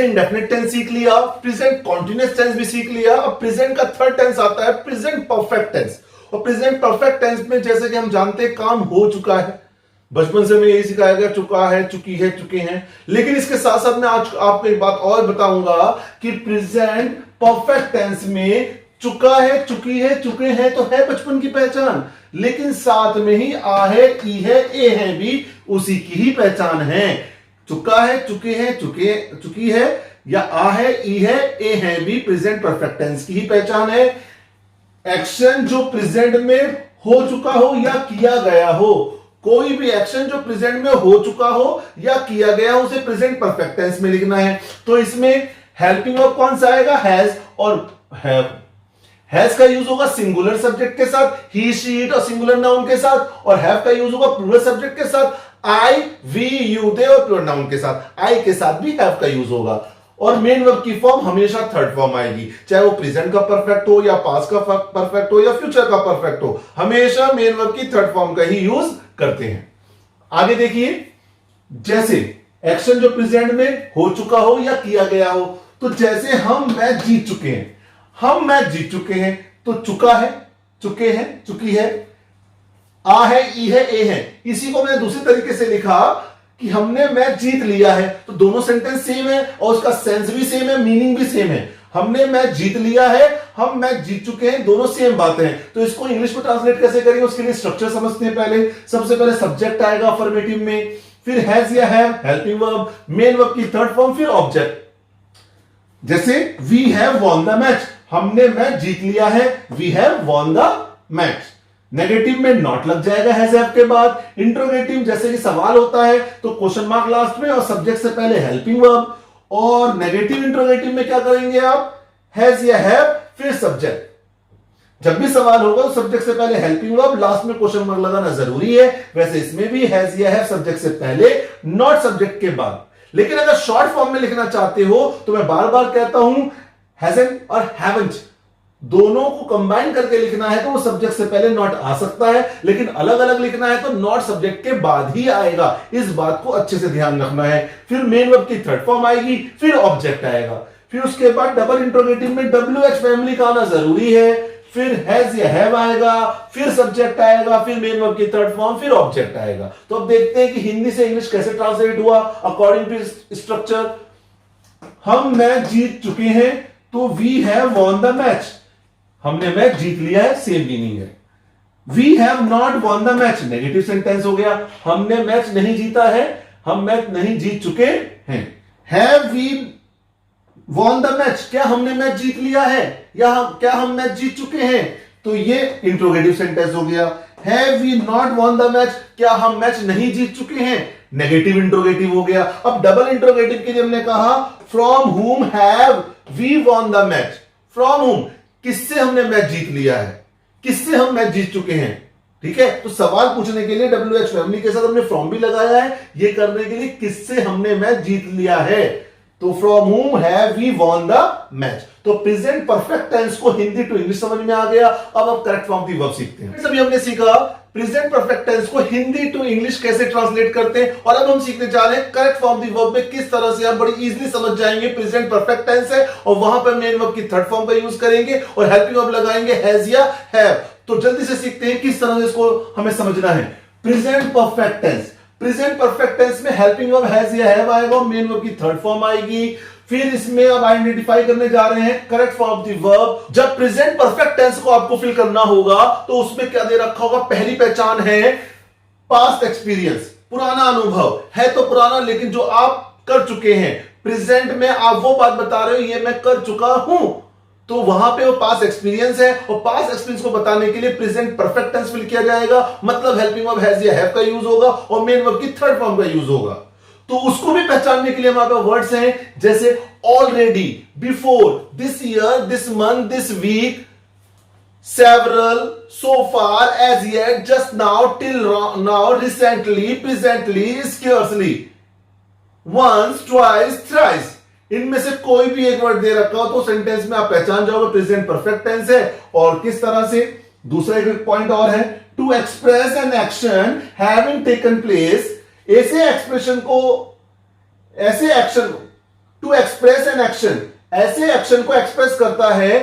Indefinite tense सीख लिया, present continuous tense भी सीख लिया। अब प्रेजेंट का थर्ड टेंस आता है प्रेजेंट परफेक्ट टेंस। और प्रेजेंट परफेक्ट टेंस में जैसे कि हम जानते हैं काम हो चुका है, बचपन से मैं यही सिखाया गया, चुका है, चुकी है, चुके हैं। लेकिन इसके साथ साथ मैं आज आपको एक बात और बताऊंगा कि प्रेजेंट परफेक्ट टेंस में चुका है, चुकी है, चुके हैं तो है बचपन की पहचान, लेकिन साथ में ही आ है, ई है, ए है भी उसी की ही पहचान है। चुका है, चुके हैं, चुकी है, या आ है, ई है, ए है भी प्रेजेंट परफेक्ट टेंस की ही पहचान है। एक्शन जो प्रेजेंट में हो चुका हो या किया गया हो, कोई भी एक्शन जो प्रेजेंट में हो चुका हो या किया गया हो, उसे प्रेजेंट परफेक्ट टेंस में लिखना है। तो इसमें हेल्पिंग वर्ब कौन सा आएगा? हैज और हैव। हैज का यूज होगा सिंगुलर सब्जेक्ट के साथ, ही, शी, इट और सिंगुलर नाउन के साथ। और हैव का यूज होगा प्लूरल सब्जेक्ट के साथ, आई, वी, यू, दे और प्लूरल नाउन के साथ। आई के साथ भी हैव का यूज होगा। और मेन वर्ब की फॉर्म हमेशा थर्ड फॉर्म आएगी, चाहे वो प्रेजेंट का परफेक्ट हो या पास्ट का परफेक्ट हो या फ्यूचर का परफेक्ट हो, हमेशा मेन वर्ब की थर्ड फॉर्म का ही यूज करते हैं। आगे देखिए, जैसे एक्शन जो प्रेजेंट में हो चुका हो या किया गया हो, तो जैसे हम मैच जीत चुके हैं, हम मैच जीत चुके हैं, तो चुका है, चुके हैं, चुकी है, आ है, ई है, ए है। इसी को मैंने दूसरे तरीके से लिखा कि हमने मैच जीत लिया है, तो दोनों सेंटेंस सेम है और उसका सेंस भी सेम है, मीनिंग भी सेम है। हमने मैच जीत लिया है, हम मैच जीत चुके हैं, दोनों सेम बातें हैं। तो इसको इंग्लिश में ट्रांसलेट कैसे करेंगे, उसके लिए स्ट्रक्चर समझते हैं। पहले सबसे पहले सब्जेक्ट आएगा अफर्मेटिव में, फिर हैज या have helping verb, main verb की थर्ड फॉर्म, फिर ऑब्जेक्ट। जैसे we have won the match, हमने मैच जीत लिया है, we have won the match. Negative में नॉट लग जाएगा हैज हैव के बाद। इंट्रोगेटिव जैसे कि सवाल होता है तो क्वेश्चन मार्क लास्ट में और सब्जेक्ट से पहले हेल्पिंग वर्ब। और नेगेटिव इंट्रोगेटिव में क्या करेंगे आप? हैज या हैव फिर सब्जेक्ट। जब भी सवाल होगा तो सब्जेक्ट से पहले हेल्पिंग वर्ब, लास्ट में क्वेश्चन मार्क लगाना जरूरी है। वैसे इसमें भी हैज या हैव सब्जेक्ट से पहले, नॉट सब्जेक्ट के बाद। लेकिन अगर शॉर्ट फॉर्म में लिखना चाहते हो तो मैं बार बार कहता हूं हैजंट और हैवंट दोनों को कंबाइन करके लिखना है तो वो सब्जेक्ट से पहले नॉट आ सकता है, लेकिन अलग अलग लिखना है तो नॉट सब्जेक्ट के बाद ही आएगा। इस बात को अच्छे से ध्यान रखना है। फिर मेन वर्ब की थर्ड फॉर्म आएगी, फिर ऑब्जेक्ट आएगा, फिर उसके बाद डबल इंट्रोगेटिव में WH फैमिली का आना जरूरी है, फिर हैज या हैव आएगा, फिर सब्जेक्ट आएगा, फिर मेन वर्ब की थर्ड फॉर्म, फिर ऑब्जेक्ट आएगा। तो अब देखते हैं कि हिंदी से इंग्लिश कैसे ट्रांसलेट हुआ अकॉर्डिंग टू स्ट्रक्चर। हम मैच जीत चुके हैं तो we have won the match, हमने मैच जीत लिया है, सेम मीनिंग है। We have not won the match, negative sentence हो गया, हमने मैच नहीं जीता है, हम मैच नहीं जीत चुके हैं। Have we won the match, क्या हमने मैच जीत लिया है या क्या हम मैच जीत चुके हैं, तो ये इंट्रोगेटिव सेंटेंस हो गया। Have we not won the match, क्या हम मैच नहीं जीत चुके हैं, नेगेटिव इंट्रोगेटिव हो गया। अब डबल इंट्रोगेटिव के लिए हमने कहा from whom have we won the match. From whom, किससे हमने मैच जीत लिया है, किससे हम मैच जीत चुके हैं। ठीक है, तो सवाल पूछने के लिए WH फैमिली के साथ हमने फ्रॉम भी लगाया है, ये करने के लिए किससे हमने मैच जीत लिया है, तो from whom have we won the match. तो प्रेजेंट परफेक्ट टेंस को हिंदी टू इंग्लिश समझ में आ गया। अब करेक्ट फॉर्म की वर्ब सीखते हैं। सभी हमने सीखा प्रेजेंट परफेक्ट टेंस को हिंदी टू इंग्लिश कैसे ट्रांसलेट करते हैं, और अब हम सीखने जा रहे हैं करेक्ट फॉर्म दी वर्ब में किस तरह से आप बड़ी इजीली समझ जाएंगे प्रेजेंट परफेक्ट टेंस है और वहां पर मेन वर्ब की थर्ड फॉर्म का यूज करेंगे और हेल्पिंग वर्ब लगाएंगे हैज या हैव। तो जल्दी से सीखते हैं किस तरह से इसको हमें समझना है। Present perfect tense, present perfect tense में हेल्पिंग वर्ब हैज या हैव आएगा और मेन वर्ब की थर्ड फॉर्म आएगी। फिर इसमें अब आइडेंटिफाई करने जा रहे हैं correct form of the verb. जब प्रेजेंट परफेक्ट टेंस को आपको फिल करना होगा तो उसमें क्या दे रखा होगा, पहली पहचान है पास्ट एक्सपीरियंस, पुराना अनुभव है तो पुराना, लेकिन जो आप कर चुके हैं। प्रेजेंट में आप वो बात बता रहे हो ये मैं कर चुका हूं, तो वहां पे वो पास्ट एक्सपीरियंस है और पास्ट एक्सपीरियंस को बताने के लिए प्रेजेंट परफेक्ट टेंस फिल किया जाएगा। मतलब हेल्पिंग वर्ब हैज या हैव का यूज होगा और मेन वर्ब की थर्ड फॉर्म का यूज होगा। तो उसको भी पहचानने के लिए हमारे पास वर्ड्स हैं जैसे already, before, this year, this month, this week, several, so far, as yet, just now, till now, recently, presently, scarcely, once, twice, thrice. इनमें से कोई भी एक वर्ड दे रखा हो तो सेंटेंस में आप पहचान जाओगे प्रेजेंट परफेक्ट टेंस है। और किस तरह से, दूसरा एक पॉइंट और है, to express an action having taken place, ऐसे एक्सप्रेशन को, ऐसे action, to express an action, ऐसे एक्शन को एक्सप्रेस करता है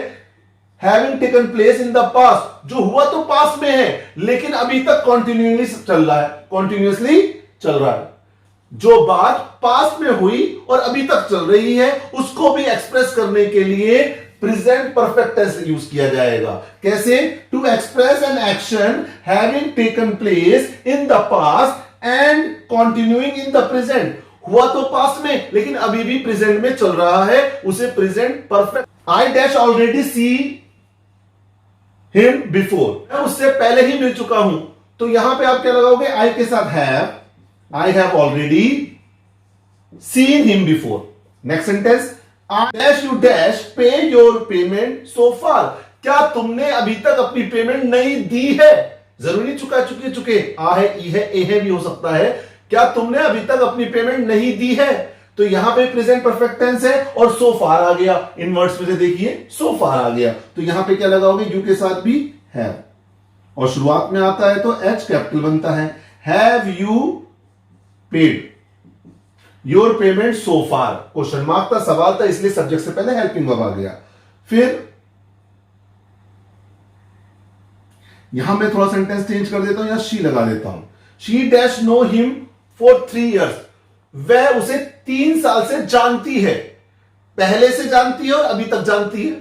having taken place in the past, जो हुआ तो पास्ट में है लेकिन अभी तक कॉन्टिन्यूसली चल रहा है। जो बात पास्ट में हुई और अभी तक चल रही है उसको भी एक्सप्रेस करने के लिए प्रेजेंट परफेक्ट टेंस यूज किया जाएगा। कैसे? To express an action having taken place in the past and continuing in the present, हुआ तो पास्ट में लेकिन अभी भी प्रेजेंट में चल रहा है, उसे present perfect. I dash already see him before, मैं उससे पहले ही मिल चुका हूं, तो यहां पे आप क्या लगाओगे? आई के साथ have, I have already seen him before. Next sentence, I dash you dash पे योर पेमेंट सो फार, क्या तुमने अभी तक अपनी पेमेंट नहीं दी है? जरूरी चुका, चुके आ है, ई है, ए है भी हो सकता है। क्या तुमने अभी तक अपनी पेमेंट नहीं दी है? तो यहां पे प्रेजेंट परफेक्ट टेंस है और सो फार आ गया, इन वर्ड्स में से देखिए सो फार आ गया, तो यहां पे क्या लगाओगे? यू के साथ भी है, और शुरुआत में आता है तो एच कैपिटल बनता है। Have you paid your payment so far, question mark था, सवाल था, इसलिए सब्जेक्ट से पहले हेल्पिंग वर्ब आ गया। फिर यहां मैं थोड़ा सेंटेंस चेंज कर देता हूं, यहां शी लगा देता हूं। She dash know him for 3 years, वह उसे 3 साल से जानती है, पहले से जानती है और अभी तक जानती है।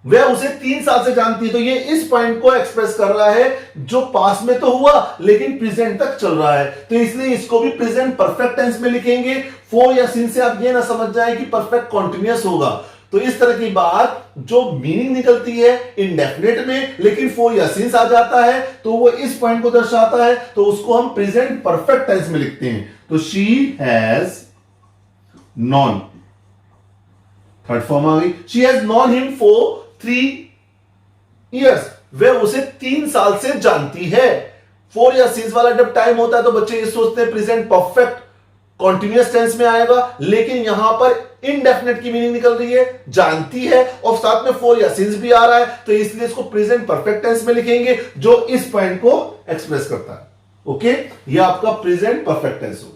वह उसे 3 साल से जानती है, तो ये इस पॉइंट को एक्सप्रेस कर रहा है जो पास्ट में तो हुआ लेकिन प्रेजेंट तक चल रहा है, तो इसलिए इसको भी प्रेजेंट परफेक्ट टेंस में लिखेंगे। फॉर या सिंस से आप ये ना समझ जाए कि परफेक्ट कॉन्टिन्यूअस होगा, तो इस तरह की बात जो मीनिंग निकलती है इंडेफिनिट में लेकिन फॉर या सिंस आ जाता है तो वो इस पॉइंट को दर्शाता है, तो उसको हम प्रेजेंट परफेक्ट टेंस में लिखते हैं। तो she has known, third form आ गई, she has known him for 3 years, वह उसे 3 साल से जानती है। फॉर या सिंस वाला जब टाइम होता है तो बच्चे ये सोचते हैं प्रेजेंट परफेक्ट कॉन्टिन्यूअस टेंस में आएगा, लेकिन यहां पर इनडेफिनेट की मीनिंग निकल रही है, जानती है और साथ में फॉर या सिंस भी आ रहा है, तो इसलिए इसको प्रेजेंट परफेक्ट टेंस में लिखेंगे जो इस पॉइंट को एक्सप्रेस करता है। ओके, ये आपका प्रेजेंट परफेक्ट टेंस होगा।